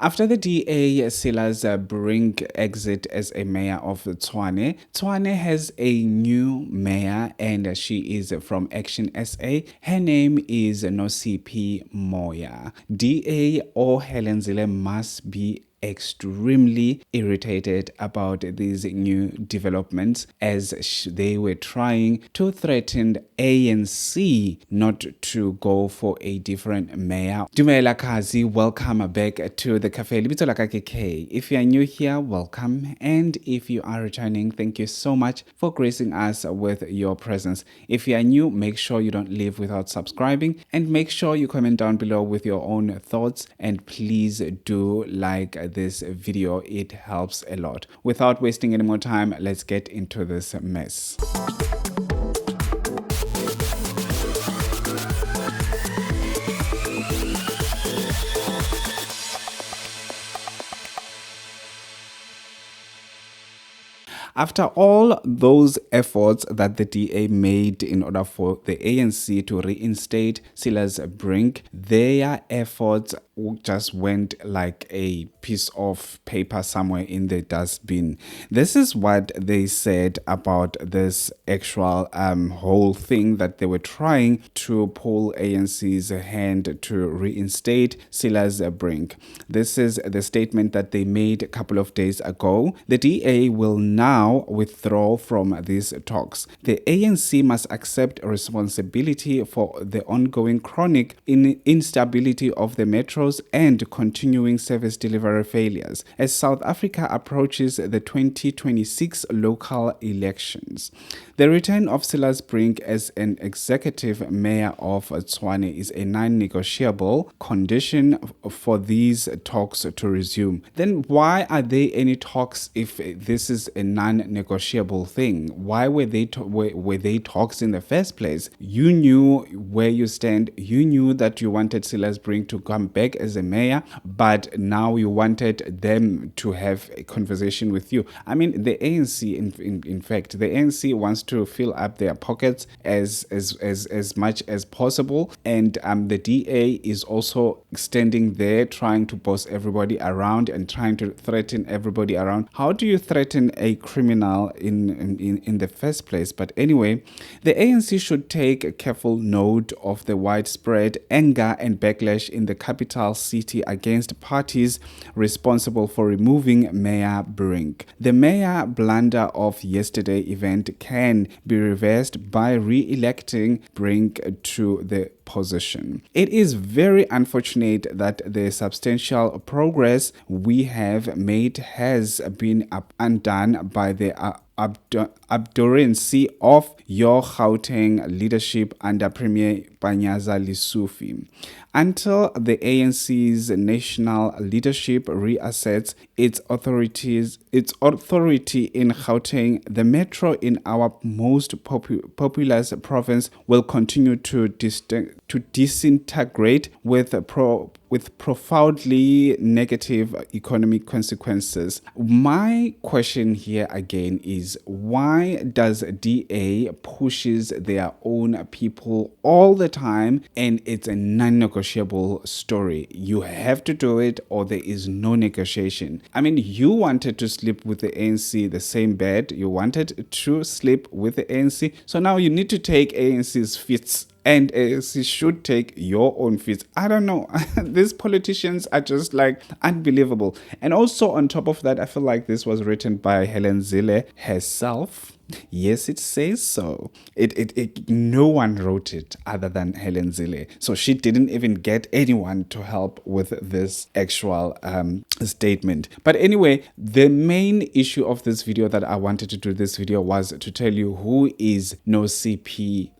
After the DA Cilliers Brink exit as a mayor of Tshwane, Tshwane has a new mayor and she is from ActionSA. Her name is Nasiphi Moya. DA or Helenzile must be extremely irritated about these new developments as they were trying to threaten ANC not to go for a different mayor. Dumela Kazi, welcome back to the cafe. Libitso la ka ke K. If you are new here, welcome, and if you are returning, thank you so much for gracing us with your presence. If you are new, make sure you don't leave without subscribing, and make sure you comment down below with your own thoughts, and please do like this video. It helps a lot. Without wasting any more time, let's get into this mess. After all those efforts that the DA made in order for the ANC to reinstate Cilliers Brink, their efforts just went like a piece of paper somewhere in the dustbin. This is what they said about this actual whole thing that they were trying to pull ANC's hand to reinstate Cilliers Brink. This is the statement that they made a couple of days ago. The DA will now withdraw from these talks. The ANC must accept responsibility for the ongoing chronic instability of the metros and continuing service delivery failures as South Africa approaches the 2026 local elections. The return of Cilliers Brink as an executive mayor of Tshwane is a non-negotiable condition for these talks to resume. Then why are there any talks if this is a non-negotiable thing? Why were they talks in the first place? You knew where you stand. You knew that you wanted Cilliers Brink to come back as a mayor, but now you wanted them to have a conversation with you. I mean, the ANC, in fact, the ANC wants to fill up their pockets as much as possible, and the DA is also standing there trying to boss everybody around and trying to threaten everybody around. How do you threaten a criminal in the first place? But anyway, the ANC should take careful note of the widespread anger and backlash in the capital city against parties responsible for removing Mayor Brink. The mayor blunder of yesterday's event can be reversed by re-electing Brink to the position. It is very unfortunate that the substantial progress we have made has been undone by the abdurancy of your Gauteng leadership under Premier Panyaza Lesufi. Until the ANC's national leadership reassets its authority in Gauteng, the metro in our most populous province will continue to disintegrate with profoundly negative economic consequences. My question here again is, why does DA pushes their own people all the time and it's a non-negotiable story? You have to do it or there is no negotiation. I mean, you wanted to sleep with the ANC the same bed. You wanted to sleep with the ANC. So now you need to take ANC's fits, and she should take your own feet. I don't know. These politicians are just like unbelievable. And also on top of that, I feel like this was written by Helenzile herself. Yes, it says so. No one wrote it other than Helenzile. So she didn't even get anyone to help with this actual statement. But anyway, the main issue of this video that I wanted to do this video was to tell you who is Nasiphi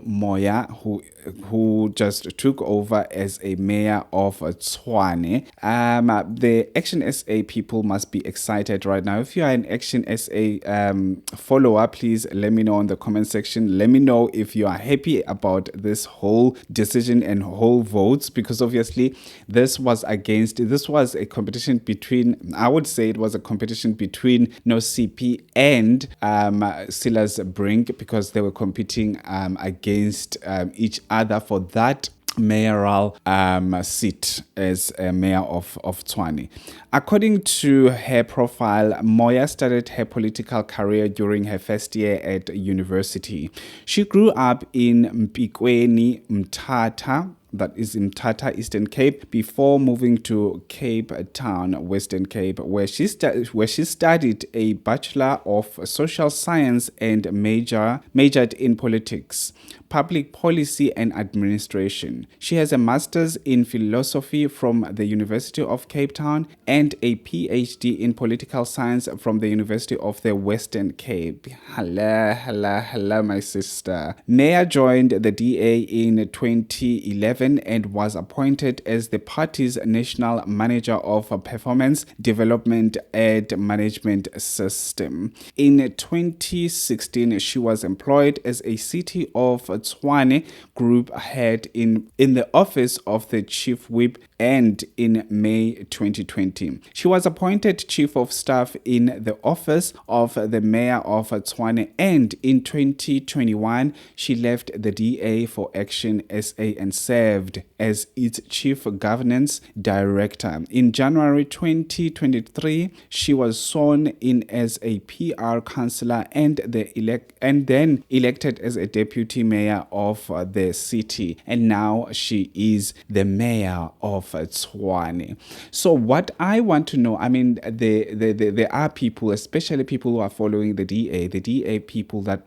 Moya, who just took over as a mayor of Tshwane. The ActionSA people must be excited right now. If you are an ActionSA follower, please let me know in the comment section. Let me know if you are happy about this whole decision and whole votes, because obviously this was a competition between, I would say it was a competition between Nasiphi and Cilliers Brink, because they were competing against each other for that mayoral seat as a mayor of Tshwane. According to her profile, Moya started her political career during her first year at university. She grew up in Mpikweni, Mthatha, that is in Mthatha, Eastern Cape, before moving to Cape Town, Western Cape, where she studied a Bachelor of Social Science and majored in politics, public policy and administration. She has a master's in philosophy from the University of Cape Town and a PhD in political science from the University of the Western Cape. Hello, my sister. Moya joined the DA in 2011 and was appointed as the party's national manager of performance development and management system. In 2016, she was employed as a City of Tshwane group head in the office of the chief whip, and in May 2020. She was appointed chief of staff in the office of the mayor of Tshwane, and in 2021, she left the DA for ActionSA and served as its chief governance director. In January 2023, she was sworn in as a PR councillor and then elected as a deputy mayor of the city, and now she is the mayor of Tshwane. So what I want to know, I mean, there are people, especially people who are following the DA people that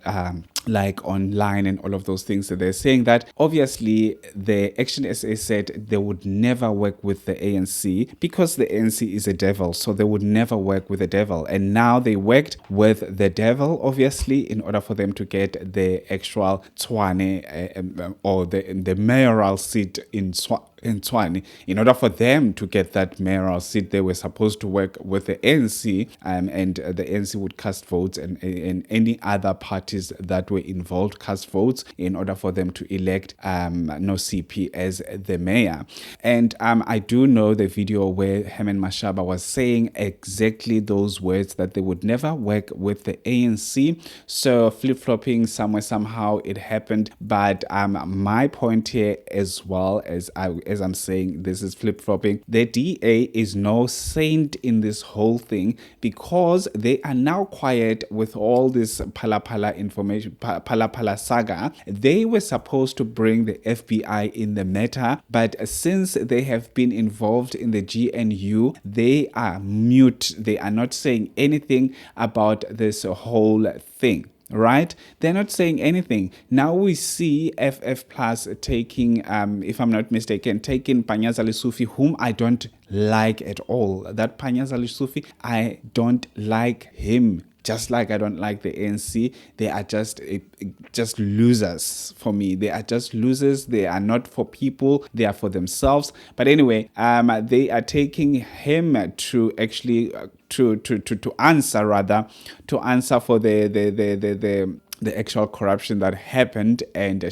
like online and all of those things, that they're saying that obviously the ActionSA said they would never work with the ANC because the ANC is a devil, so they would never work with the devil, and now they worked with the devil obviously in order for them to get the actual Tshwane or the mayoral seat in Tshwane. In order for them to get that mayoral seat, they were supposed to work with the ANC, and the ANC would cast votes, and any other parties that were involved cast votes in order for them to elect Nasiphi as the mayor. And I do know the video where Herman Mashaba was saying exactly those words, that they would never work with the ANC. So flip-flopping somehow it happened. But my point here, as well as I'm saying, this is flip-flopping. The DA is no saint in this whole thing, because they are now quiet with all this pala information, pala saga. They were supposed to bring the FBI in the matter, but since they have been involved in the GNU, they are mute. They are not saying anything about this whole thing. Right? They're not saying anything. Now we see FF Plus taking, if I'm not mistaken, taking Panyaza Lesufi, whom I don't like at all. That Panyaza Lesufi, I don't like him. Just like I don't like the ANC, they are just losers for me. They are just losers. They are not for people. They are for themselves. But anyway, they are taking him to actually to answer for the actual corruption that happened, and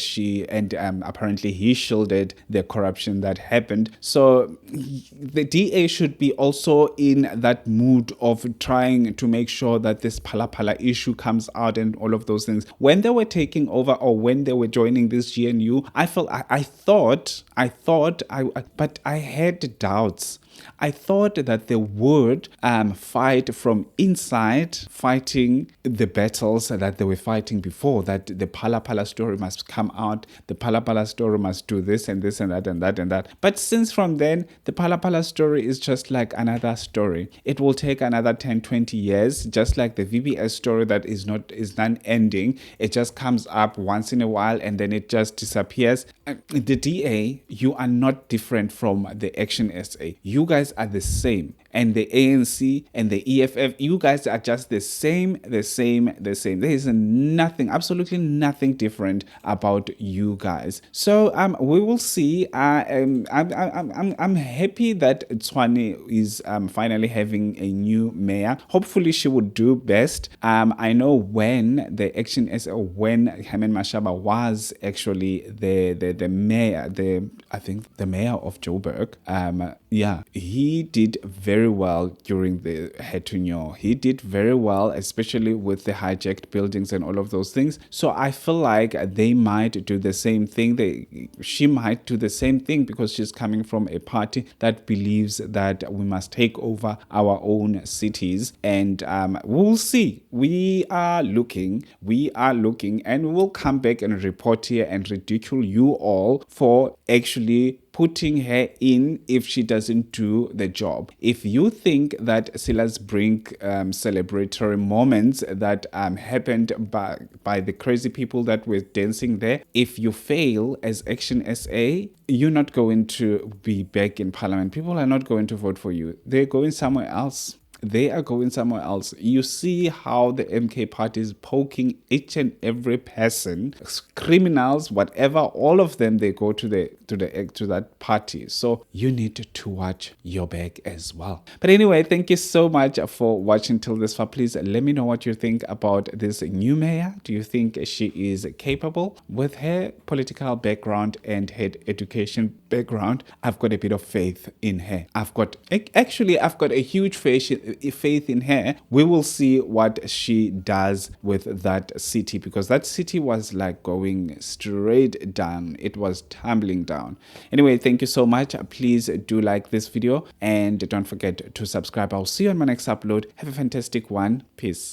apparently he shielded the corruption that happened. So the DA should be also in that mood of trying to make sure that this pala issue comes out and all of those things. When they were taking over, or when they were joining this GNU, I thought, but I had doubts. I thought that they would fight from inside, fighting the battles that they were fighting before, that the pala story must come out, the pala story must do this and this and that and that and that. But since from then, the pala story is just like another story. It will take another 10-20 years, just like the VBS story that is non-ending. It just comes up once in a while and then it just disappears. The DA, you are not different from the ActionSA. You guys are the same. And the ANC and the EFF, you guys are just the same. There is nothing, absolutely nothing different about you guys. So we will see. I'm happy that Tshwane is finally having a new mayor. Hopefully she would do best. I know when the ActionSA, when Herman Mashaba was actually the mayor, I think the mayor of Joburg. Yeah, he did very very well during her tenure. He did very well, especially with the hijacked buildings and all of those things. So I feel like they might do the same thing. She might do the same thing because she's coming from a party that believes that we must take over our own cities. And we'll see. We are looking, and we will come back and report here and ridicule you all for actually putting her in if she doesn't do the job. If you think that Cilliers Brink celebratory moments that happened by the crazy people that were dancing there, if you fail as ActionSA, you're not going to be back in parliament. People are not going to vote for you. They're going somewhere else. They are going somewhere else. You see how the MK party is poking each and every person, criminals, whatever, all of them, they go to that party. So you need to watch your back as well. But anyway, thank you so much for watching till this far. Please let me know what you think about this new mayor. Do you think she is capable? With her political background and her education background, I've got a bit of faith in her. I've got a huge faith in her. We will see what she does with that city, because that city was like going straight down. It was tumbling down. Anyway, thank you so much. Please do like this video and don't forget to subscribe. I'll see you on my next upload. Have a fantastic one. Peace.